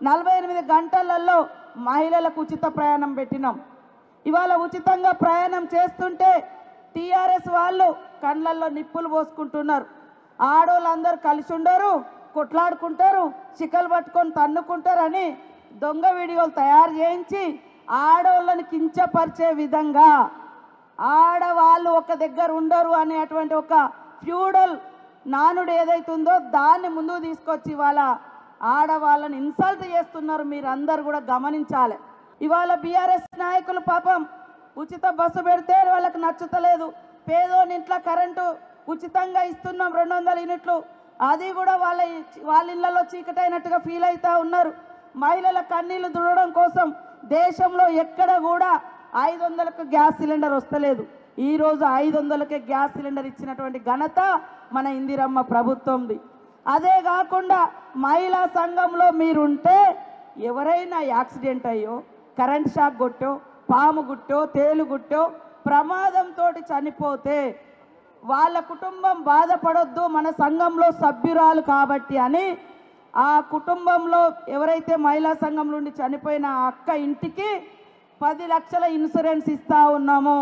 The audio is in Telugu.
48 గంటలలో మహిళలకు ఉచిత ప్రయాణం పెట్టినాం. ఇవాళ ఉచితంగా ప్రయాణం చేస్తుంటే టీఆర్ఎస్ వాళ్ళు కళ్ళల్లో నిప్పులు పోసుకుంటున్నారు. ఆడోళ్ళందరూ కలిసి ఉండరు, కొట్లాడుకుంటారు, చిక్కలు పట్టుకొని తన్నుకుంటారని దొంగ వీడియోలు తయారు చేయించి ఆడోళ్ళని కించపరిచే విధంగా ఆడవాళ్ళు ఒక దగ్గర ఉండరు అనేటువంటి ఒక ఫ్యూడల్ నానుడు ఏదైతుందో దాన్ని ముందుకు తీసుకొచ్చి ఇవాళ ఆడవాళ్ళని ఇన్సల్ట్ చేస్తున్నారు. మీరందరూ కూడా గమనించాలి. ఇవాళ బీఆర్ఎస్ నాయకులు పాపం ఉచిత బస్సు పెడితే వాళ్ళకి నచ్చుతలేదు. పేదోని ఇంట్లో కరెంటు ఉచితంగా ఇస్తున్నాం 200 యూనిట్లు, అది కూడా వాళ్ళ ఇళ్లలో చీకటైనట్టుగా ఫీల్ అవుతూ ఉన్నారు. మహిళల కన్నీళ్లు దుడవడం కోసం దేశంలో ఎక్కడ కూడా 500కు గ్యాస్ సిలిండర్ వస్తలేదు. ఈరోజు 500కే గ్యాస్ సిలిండర్ ఇచ్చినటువంటి ఘనత మన ఇందిరమ్మ ప్రభుత్వంది. అదే కాకుండా మహిళా సంఘంలో మీరుంటే ఎవరైనా యాక్సిడెంట్ అయ్యో, కరెంట్ షాక్ కొట్టో, పాము గుట్టో, తేలు గుట్టో ప్రమాదంతో చనిపోతే వాళ్ళ కుటుంబం బాధపడొద్దు, మన సంఘంలో సభ్యురాలు కాబట్టి అని ఆ కుటుంబంలో ఎవరైతే మహిళా సంఘం నుండి చనిపోయిన ఆ అక్క ఇంటికి 10 లక్షల ఇన్సూరెన్స్ ఇస్తా ఉన్నాము.